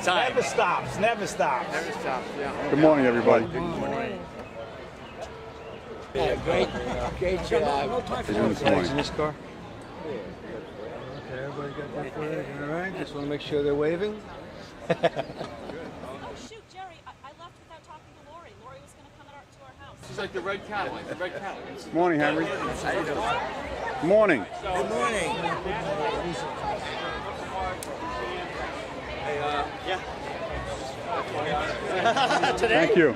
time. Never stops. Never stops. Never stops. Yeah. Good morning, everybody. Good morning. Great job. What are you doing this morning? In this car? Okay, everybody got that footage, all right? Just want to make sure they're waving. Oh, shoot, Jerry, I left without talking to Lori. Lori was going to come to our house. She's like the red Cadillac. The red Cadillac. Good morning, Henry. How you doing? Good morning. Good morning. Thank you.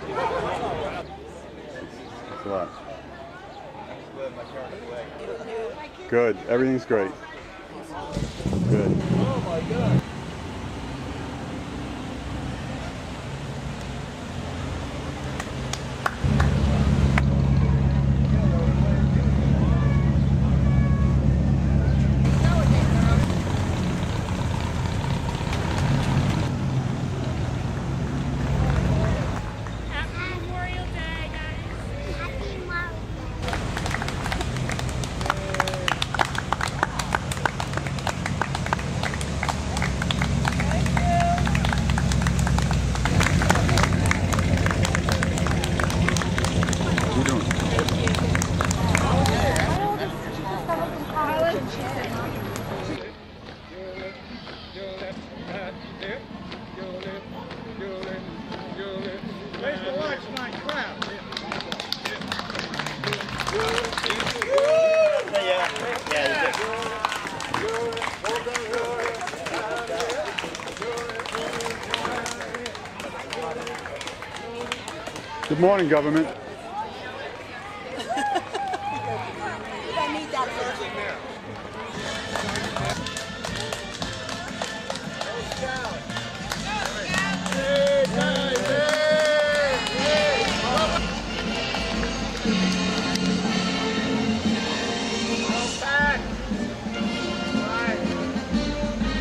Thanks a lot. Good. Everything's great. Good. Oh my God. What are you doing? Where's the watch my crowd? Good morning, government. I need that picture.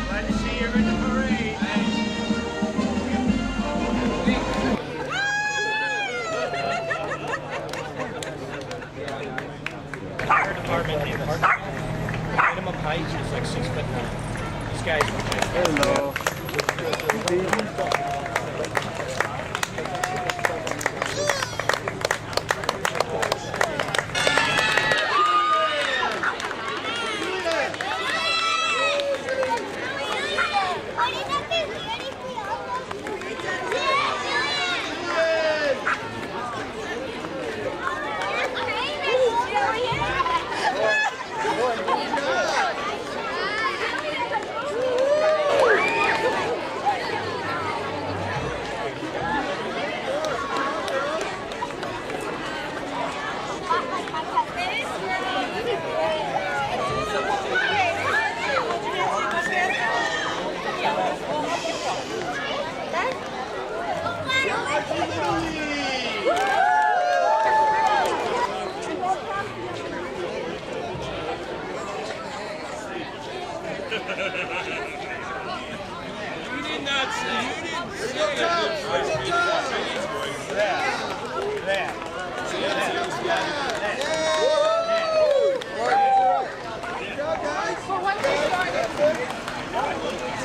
Glad to see you in the parade. Fire department minimum height is like 6'9". These guys are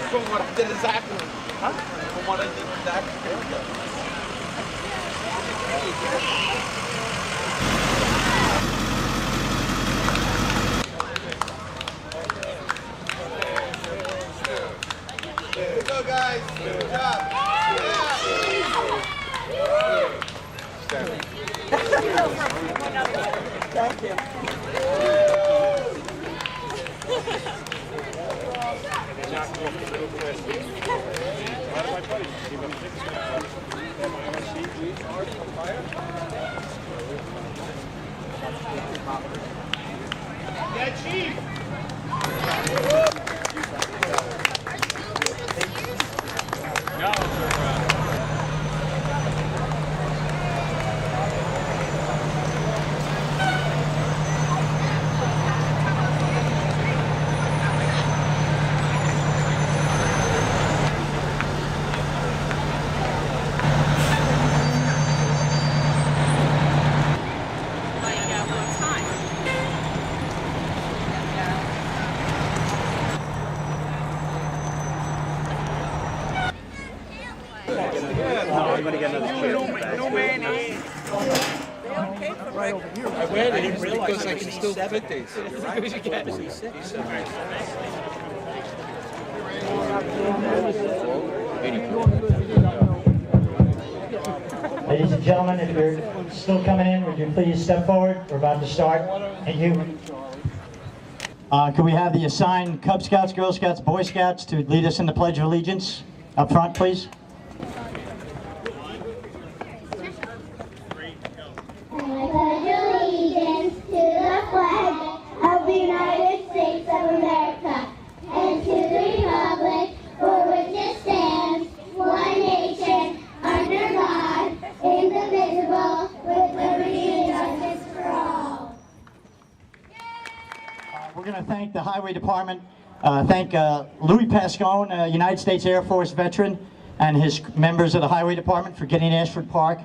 From what I did exactly. Huh? From what I did exactly. Good go, guys. Good job. Thank you. Yeah, Chief. I'm going to get another chair. I read it because I can still fit these. Ladies and gentlemen, if you're still coming in, would you please step forward? We're about to start. Thank you. Could we have the assigned Cub Scouts, Girl Scouts, Boy Scouts to lead us in the Pledge of Allegiance? Up front, please. I pledge allegiance to the flag of the United States of America and to the republic for which it stands, one nation, under God, indivisible, with liberty and justice for all. We're going to thank the Highway Department, thank Louis Pascone, United States Air Force veteran, and his members of the Highway Department for getting Ashford Park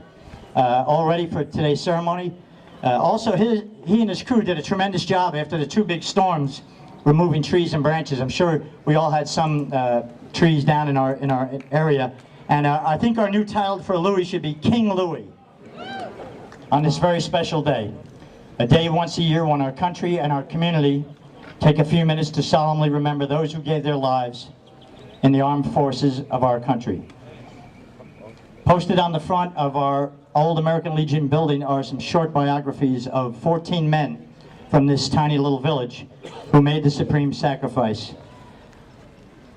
all ready for today's ceremony. Also, he and his crew did a tremendous job after the two big storms, removing trees and branches. I'm sure we all had some trees down in our area, and I think our new title for Louis should be King Louis on this very special day. A day once a year when our country and our community take a few minutes to solemnly remember those who gave their lives in the armed forces of our country. Posted on the front of our old American Legion building are some short biographies of 14 men from this tiny little village who made the supreme sacrifice.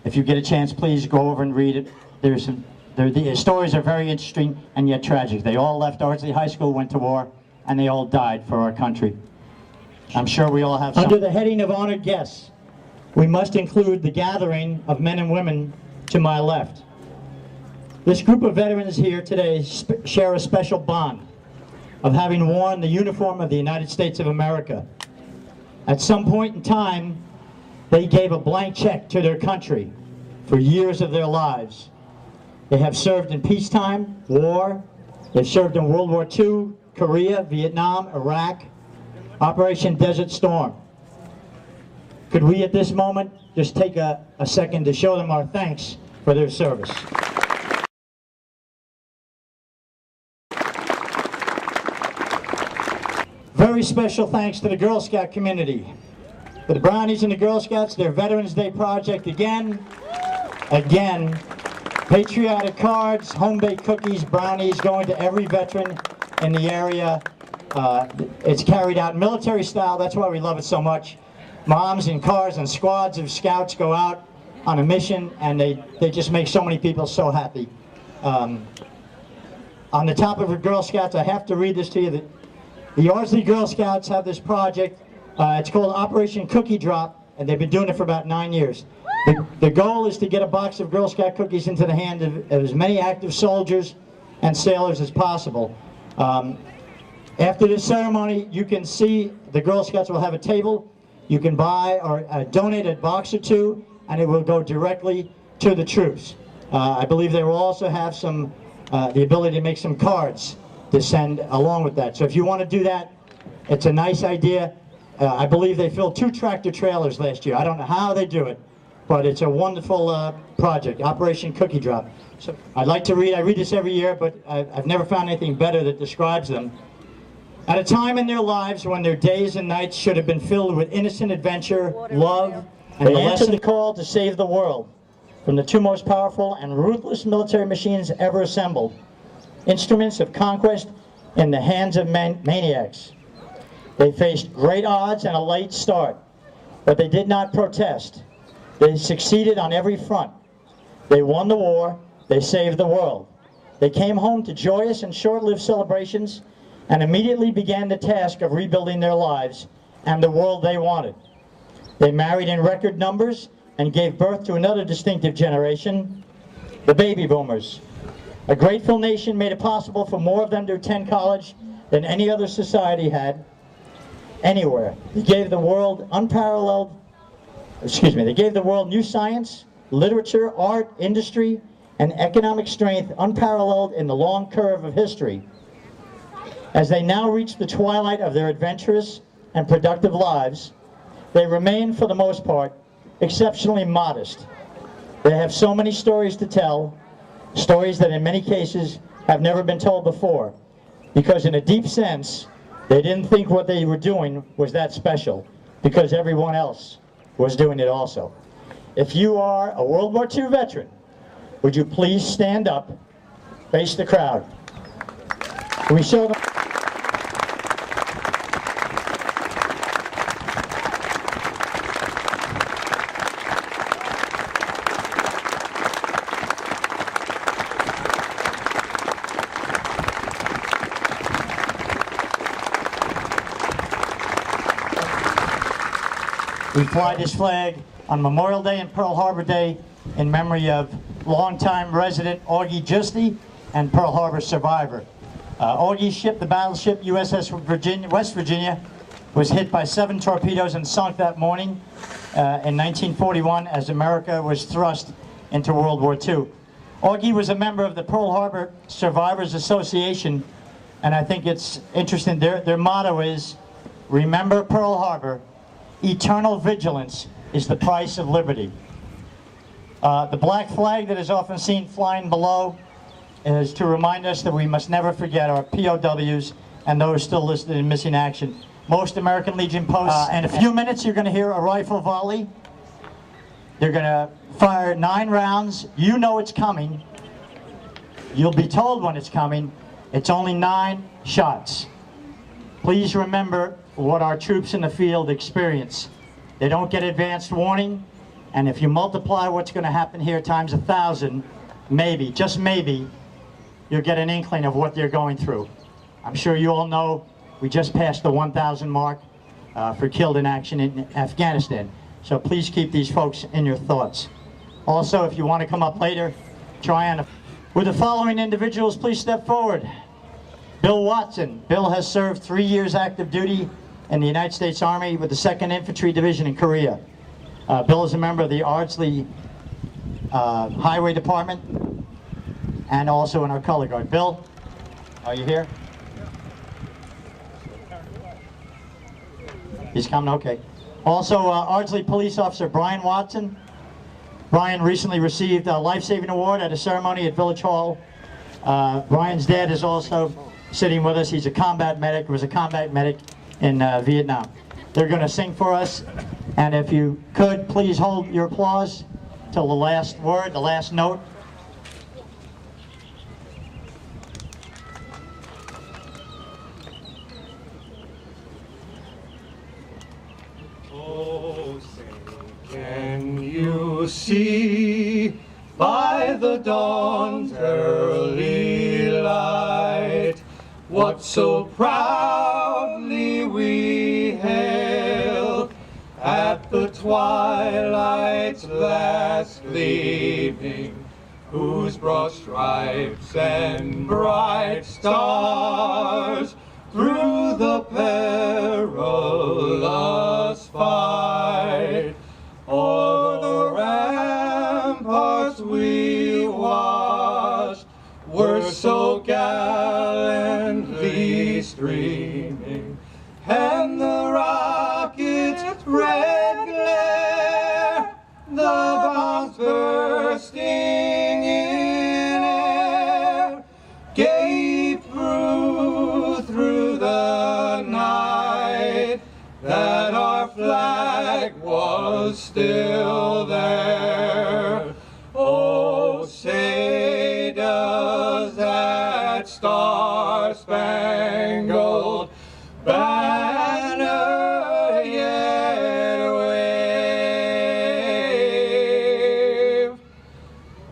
If you get a chance, please go over and read it. The stories are very interesting and yet tragic. They all left Ardsley High School, went to war, and they all died for our country. I'm sure we all have some. Under the heading of honored guests, we must include the gathering of men and women to my left. This group of veterans here today share a special bond of having worn the uniform of the United States of America. At some point in time, they gave a blank check to their country for years of their lives. They have served in peacetime, war, they've served in World War II, Korea, Vietnam, Iraq, Operation Desert Storm. Could we at this moment just take a second to show them our thanks for their service? Very special thanks to the Girl Scout community. For the Brownies and the Girl Scouts, their Veterans Day project again. Patriotic cards, home-baked cookies, brownies going to every veteran in the area. It's carried out military style, that's why we love it so much. Moms in cars and squads of scouts go out on a mission, and they just make so many people so happy. On the top of the Girl Scouts, I have to read this to you. The Ardsley Girl Scouts have this project. It's called Operation Cookie Drop, and they've been doing it for about 9 years. The goal is to get a box of Girl Scout cookies into the hands of as many active soldiers and sailors as possible. After this ceremony, you can see the Girl Scouts will have a table. You can buy or donate a box or two, and it will go directly to the troops. I believe they will also have some the ability to make some cards to send along with that. So if you want to do that, it's a nice idea. I believe they filled 2 tractor trailers last year. I don't know how they do it, but it's a wonderful project, Operation Cookie Drop. So I'd like to read, I read this every year, but I've never found anything better that describes them. At a time in their lives when their days and nights should have been filled with innocent adventure, love, and they answered the call to save the world from the 2 most powerful and ruthless military machines ever assembled, instruments of conquest in the hands of maniacs. They faced great odds and a late start, but they did not protest. They succeeded on every front. They won the war, they saved the world. They came home to joyous and short-lived celebrations and immediately began the task of rebuilding their lives and the world they wanted. They married in record numbers and gave birth to another distinctive generation, the baby boomers. A grateful nation made it possible for more of them to attend college than any other society had anywhere. They gave the world they gave the world new science, literature, art, industry, and economic strength unparalleled in the long curve of history. As they now reach the twilight of their adventurous and productive lives, they remain, for the most part, exceptionally modest. They have so many stories to tell, stories that in many cases have never been told before, because in a deep sense, they didn't think what they were doing was that special, because everyone else was doing it also. If you are a World War II veteran, would you please stand up, face the crowd? We show them. We fly this flag on Memorial Day and Pearl Harbor Day in memory of longtime resident Augie Justy and Pearl Harbor survivor. Augie's ship, the battleship USS West Virginia, was hit by 7 torpedoes and sunk that morning in 1941 as America was thrust into World War II. Augie was a member of the Pearl Harbor Survivors Association, and I think it's interesting, their motto is, remember Pearl Harbor, eternal vigilance is the price of liberty. The black flag that is often seen flying below is to remind us that we must never forget our POWs and those still listed in missing action. Most American Legion posts. In a few minutes you're going to hear a rifle volley. They're going to fire 9 rounds. You know it's coming. You'll be told when it's coming. It's only 9 shots. Please remember what our troops in the field experience. They don't get advanced warning, and if you multiply what's going to happen here times 1,000, maybe, just maybe, you'll get an inkling of what they're going through. I'm sure you all know we just passed the 1,000 mark for killed in action in Afghanistan. So please keep these folks in your thoughts. Also, if you want to come up later, try and... With the following individuals, please step forward. Bill Watson. Bill has served 3 years active duty in the United States Army with the 2nd Infantry Division in Korea. Bill is a member of the Ardsley Highway Department and also in our color guard. Bill, are you here? He's coming, okay. Also, Ardsley Police Officer Brian Watson. Brian recently received a life-saving award at a ceremony at Village Hall. Brian's dad is also sitting with us. He's a combat medic, was a combat medic in Vietnam. They're going to sing for us, and if you could, please hold your applause till the last word, the last note. Oh, say, can you see by the dawn's early light what so proudly we hailed at the twilight's last gleaming, whose broad stripes and bright stars through the perilous fight o'er the ramparts we watched were so gallantly streaming, and the rocket's red glare, the bombs bursting in air, gave proof through the night that our flag was still there. Oh, say does that star-spangled banner yet wave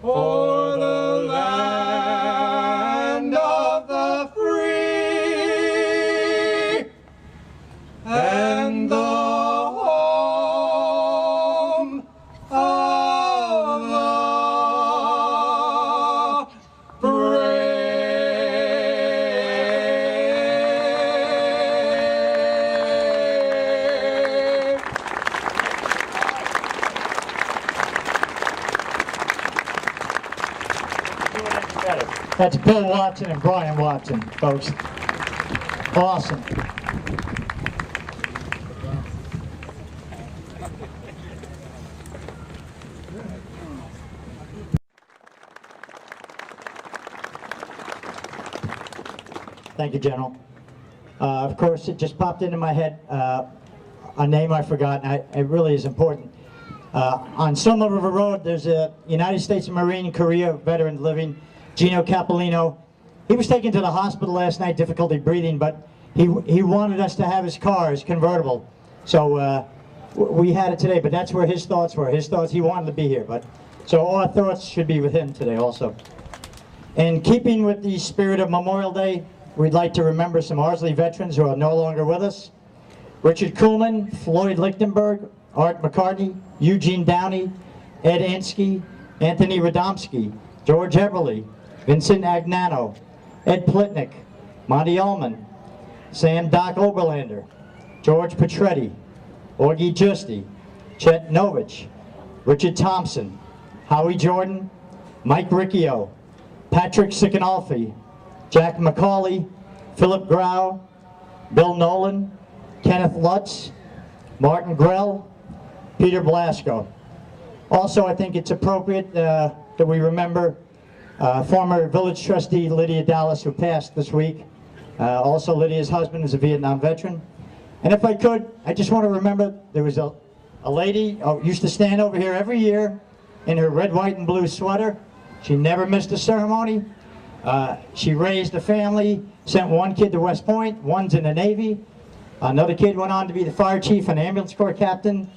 o'er the land of the free and the home of the brave. That's Bill Watson and Brian Watson, folks. Awesome. Thank you, General. Of course, it just popped into my head, a name I forgot, and it really is important. On Silver River Road, there's a United States Marine Korea veteran living, Gino Capolino. He was taken to the hospital last night, difficulty breathing, but he wanted us to have his car, his convertible. So we had it today, but that's where his thoughts were. His thoughts, he wanted to be here, but so our thoughts should be with him today also. In keeping with the spirit of Memorial Day, we'd like to remember some Ardsley veterans who are no longer with us. Richard Kuhlman, Floyd Lichtenberg, Art McCartney, Eugene Downey, Ed Ansky, Anthony Radomski, George Everly, Vincent Agnano, Ed Plitnick, Monty Ullman, Sam Doc Oberlander, George Petretti, Augie Justi, Chet Novich, Richard Thompson, Howie Jordan, Mike Riccio, Patrick Sicanolfi, Jack McCauley, Philip Grau, Bill Nolan, Kenneth Lutz, Martin Grell, Peter Blasco. Also, I think it's appropriate that we remember former village trustee Lydia Dallas, who passed this week. Also, Lydia's husband is a Vietnam veteran. And if I could, I just want to remember there was a lady who used to stand over here every year in her red, white, and blue sweater. She never missed a ceremony. She raised a family, sent one kid to West Point, one's in the Navy. Another kid went on to be the fire chief and ambulance corps captain.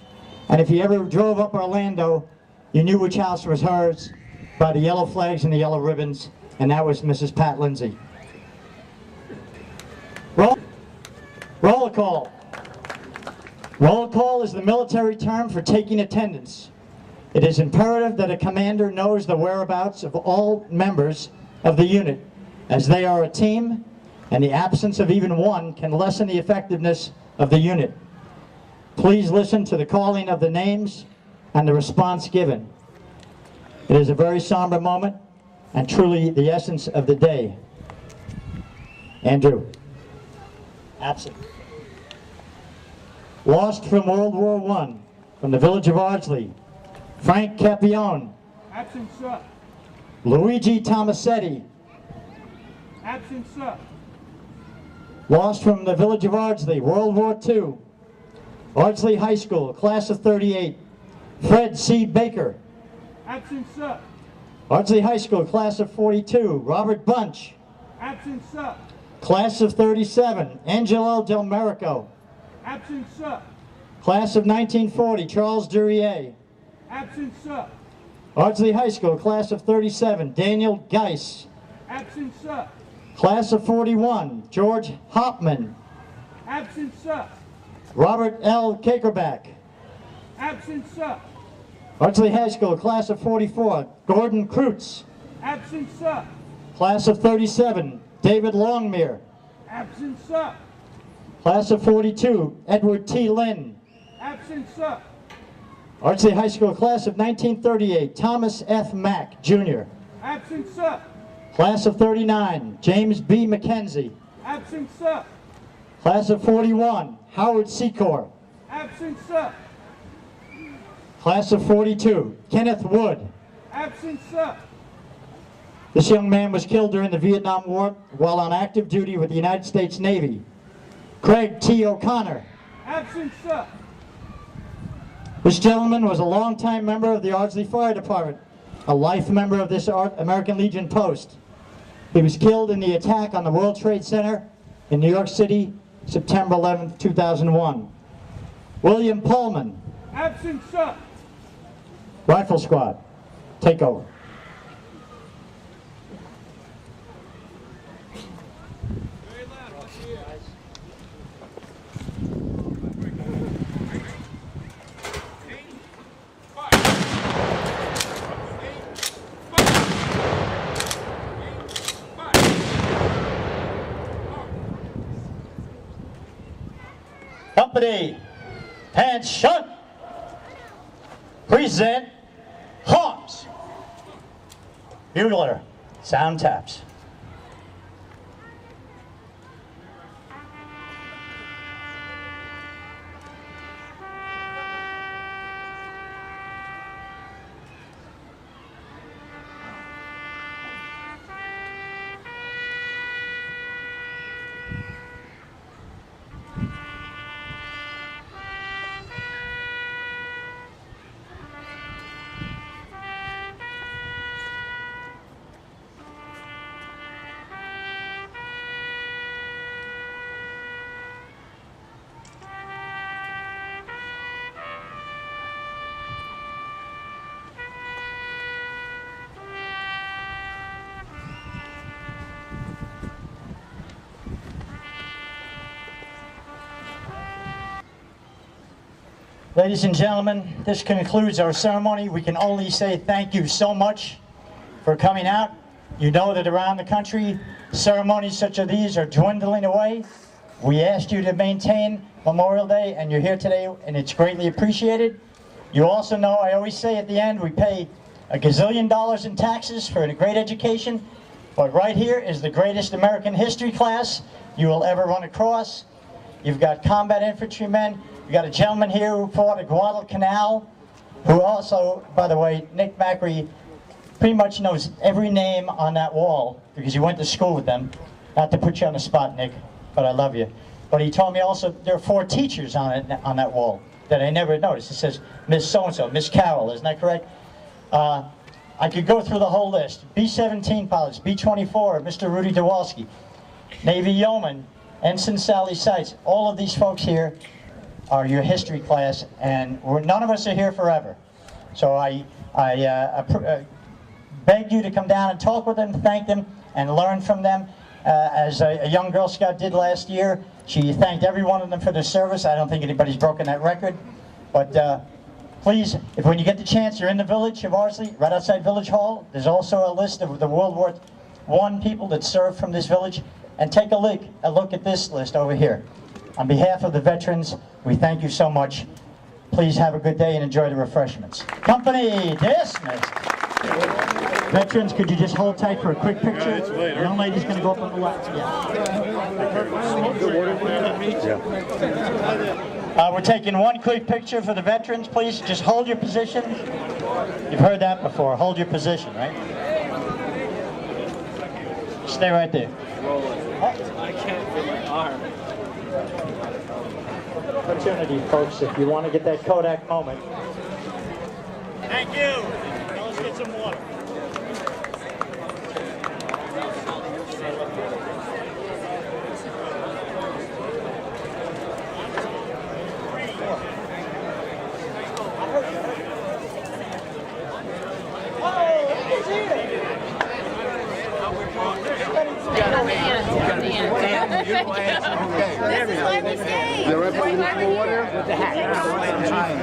And if you ever drove up Orlando, you knew which house was hers by the yellow flags and the yellow ribbons, and that was Mrs. Pat Lindsay. Roll call. Roll call is the military term for taking attendance. It is imperative that a commander knows the whereabouts of all members of the unit, as they are a team, and the absence of even one can lessen the effectiveness of the unit. Please listen to the calling of the names and the response given. It is a very somber moment and truly the essence of the day. Andrew. Absent. Lost from World War I, from the village of Ardsley, Frank Capione. Absent, sir. Luigi Tomasetti. Absent, sir. Lost from the village of Ardsley, World War II, Ardsley High School, class of 38, Fred C. Baker. Absent, sir. Ardsley High School, class of 42, Robert Bunch. Absent, sir. Class of 37, Angelo Del Merico. Absent, sir. Class of 1940, Charles Durier. Absent, sir. Ardsley High School, class of 37, Daniel Geiss. Absent, sir. Class of 41, George Hopman. Absent, sir. Robert L. Kakerback. Absent, sir. Ardsley High School, class of 44, Gordon Kreutz. Absent, sir. Class of 37, David Longmire. Absent, sir. Class of 42, Edward T. Lynn. Absent, sir. Ardsley High School, class of 1938, Thomas F. Mack, Jr. Absent, sir. Class of 39, James B. McKenzie. Absent, sir. Class of 41, Howard Secor. Absent, sir. Class of 42, Kenneth Wood. Absent, sir. This young man was killed during the Vietnam War while on active duty with the United States Navy. Craig T. O'Connor. Absent, sir. This gentleman was a longtime member of the Ardsley Fire Department, a life member of this American Legion post. He was killed in the attack on the World Trade Center in New York City, September 11, 2001. William Pullman. Absent, sir. Rifle Squad, take over. Company, hands shut. Present, Hawks. Bugler, sound taps. Ladies and gentlemen, this concludes our ceremony. We can only say thank you so much for coming out. You know that around the country, ceremonies such as these are dwindling away. We asked you to maintain Memorial Day, and you're here today, and it's greatly appreciated. You also know, I always say at the end, we pay a gazillion dollars in taxes for a great education, but right here is the greatest American history class you will ever run across. You've got combat infantrymen. You've got a gentleman here who fought at Guadalcanal, who also, by the way, Nick Macri pretty much knows every name on that wall because he went to school with them. Not to put you on the spot, Nick, but I love you. But he told me also there are 4 teachers on it, on that wall that I never noticed. It says Miss So-and-so, Miss Carroll, isn't that correct? I could go through the whole list. B-17 pilots, B-24, Mr. Rudy Dewalski, Navy Yeoman, Ensign Sally Seitz. All of these folks here are your history class, and none of us are here forever. So I beg you to come down and talk with them, thank them, and learn from them. As a young Girl Scout did last year, she thanked every one of them for their service. I don't think anybody's broken that record. But please, if when you get the chance, you're in the village of Ardsley, right outside Village Hall, there's also a list of the World War I people that served from this village. And take a look at this list over here. On behalf of the veterans, we thank you so much. Please have a good day and enjoy the refreshments. Company dismissed. Veterans, could you just hold tight for a quick picture? The young lady's going to go up on the left. Yeah. We're taking one quick picture for the veterans. Please just hold your position. You've heard that before. Hold your position, right? Stay right there. I can't feel my arm. Opportunity, folks, if you want to get that Kodak moment. Thank you. Now let's get some water.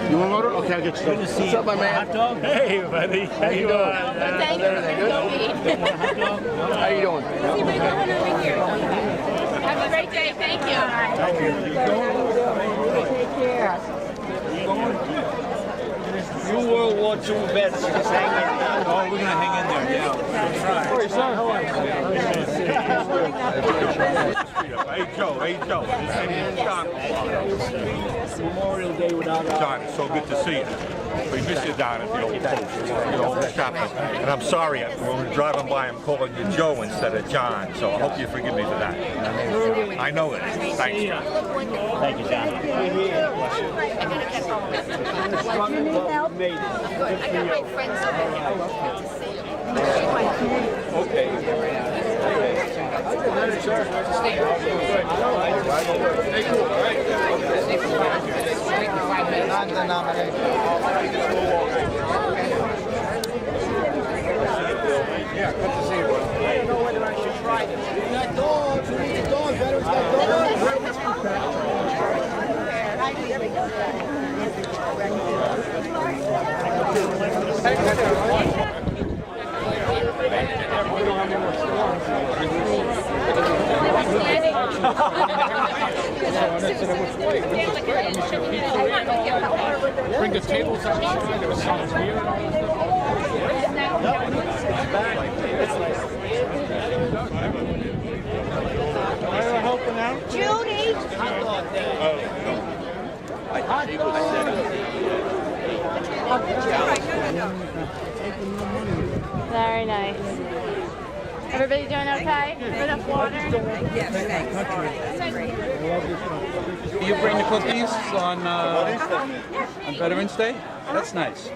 You want water? Okay, I'll get you. Good to see you. What's up, my man? Hot dog? Hey, buddy. How you doing? Thank you. Everything good? How you doing? Have a great day. Thank you. Thank you. Take care. You World War II vets just hang in there. Oh, we're going to hang in there, yeah. Hey, son. How are you? Hey, Joe. Hey, Joe. Memorial Day without John, it's so good to see you. We miss you down at the old post, the old shop. And I'm sorry, when we're driving by, I'm calling you Joe instead of John, so I hope you forgive me for that. I know it. Thanks, John. Thank you, John. I got my friends over here. Good to see you. Okay. Yeah, good to see you. I don't know whether I should try this. We got dogs. We need dogs. Veterans got Bring the tables up. There was some beer and all this stuff. Judy. Very nice. Everybody doing okay? Enough water? You bring the cookies on Veterans Day? That's nice.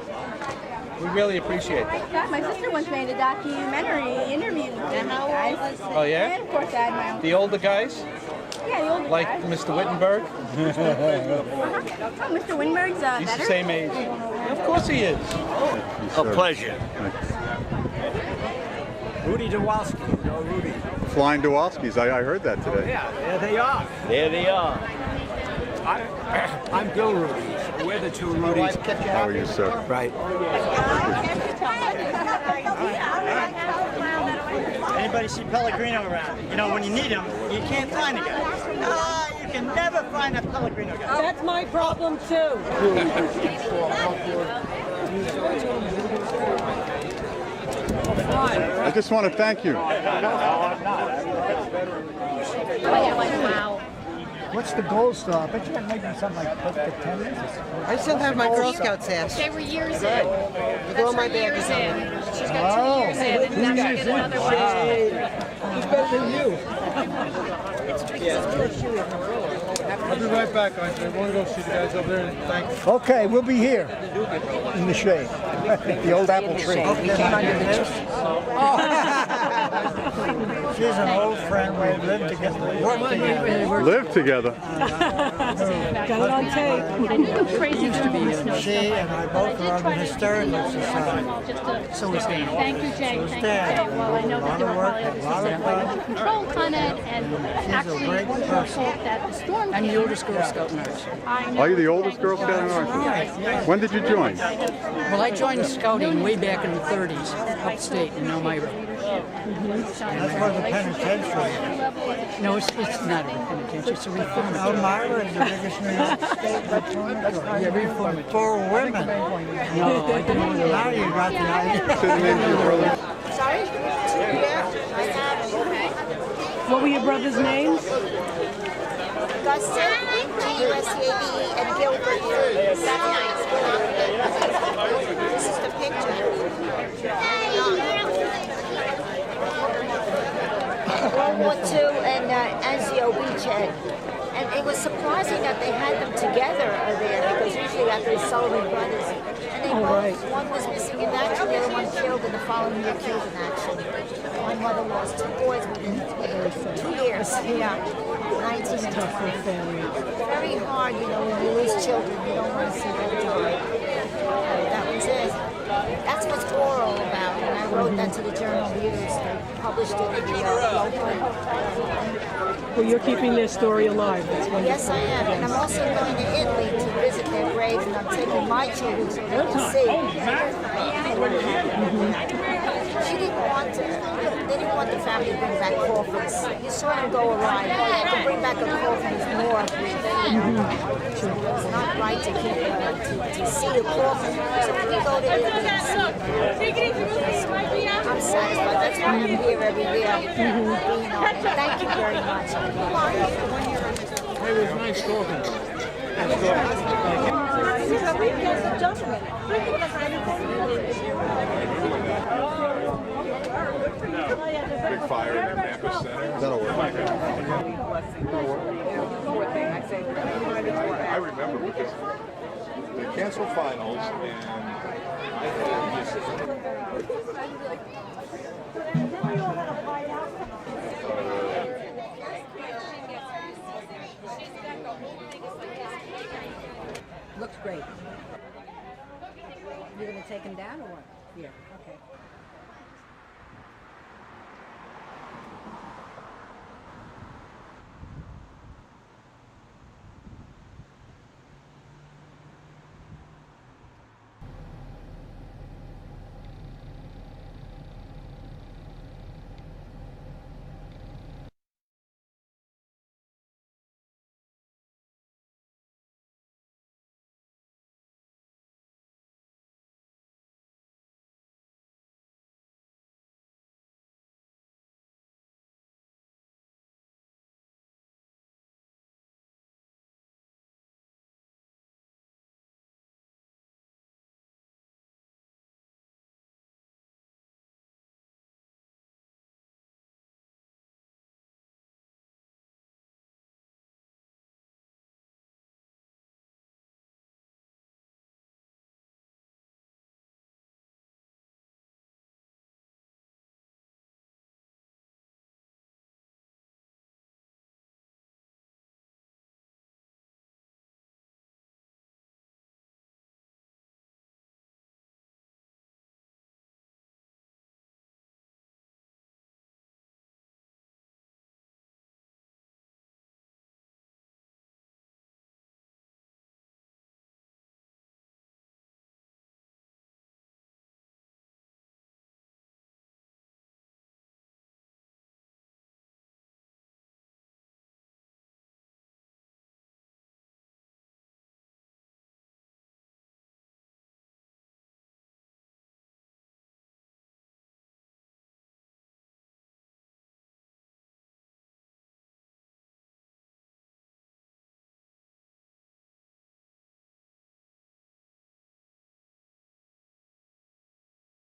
We really appreciate that. God, my sister once made a documentary interview with them guys. Oh, yeah? And of course I had my own. The older guys? Yeah, the older Like guys. Mr. Wittenberg? Oh, Mr. Winberg's He's the veteran? same age. Of course he is. A pleasure. Rudy Dewalski. No, Rudy. Flying Dewalskis, I heard that today. Yeah, there they are. There they are. I'm Bill Rudy. We're the two Rudies. How are you, sir? Right. Anybody see Pellegrino around? You know, when you need him, you can't find a guy. You can never find a Pellegrino guy. That's my problem too. I just want to thank you. Wow. What's the goal star? I bet you can make something like close to 10 minutes. I still have my Girl Scout sash. They were years in. That's all my her years bags in. She's got 2 years in, and now she gets another one. Who's better than you? I'll be right back, guys. I want to go see the guys over there and thank them. Okay, we'll be here in the shade. The old apple tree. She's an old friend. We lived together. Worked together. Live together. Got it on tape. I knew the crazy used to be. She and I both were on the Hysterical Society. So was Dan. Thank you, Jay. Thank you, Jay. Well, I know that there were probably other systems like the control on it, and actually one of the folk that the storm. I'm the oldest Girl Scout nurse. Are you the oldest Girl Scout in Ardsley? When did you join? Well, I joined scouting way back in the 30s, upstate in Elmira. That's where the penitentiary is. No, it's not a penitentiary, it's a reformatory. Elmira is the biggest New York State reformatory. Yeah, reformatory. For women. No, I didn't know that. Now you got the idea. Say the name of your brother. Sorry? What were your brothers' names? Gustin, G-U-S-T-A-B, and Gilbert. That's nice. This is the picture. World War II and Anzio Beachhead. And it was surprising that they had them together there because usually after the Sullivan brothers. And they both, one was missing in action, the other one killed, and the following year killed in action. My mother lost 2 boys within 2 years. Yeah. 19 and 20. Very hard, you know, when you lose children, you don't want to see them die. That was it. That's what's war all about. And I wrote that to the Journal News. They published it in the local. Well, you're keeping their story alive. That's wonderful. Yes, I am. And I'm also going to Italy to visit their graves, and I'm taking my children so they can see. She didn't want to. They didn't want the family to bring back coffins. You saw them go alive. To bring back a coffin is more. It's not right to keep to see a coffin. So when you go to Italy, I'm satisfied. That's why I'm here every year. Being on it. Thank you very much. It was nice talking to you. Big fire in the campus center. That'll work. I remember because they canceled finals and I Looks great. You're going to take him down or what? Yeah, okay.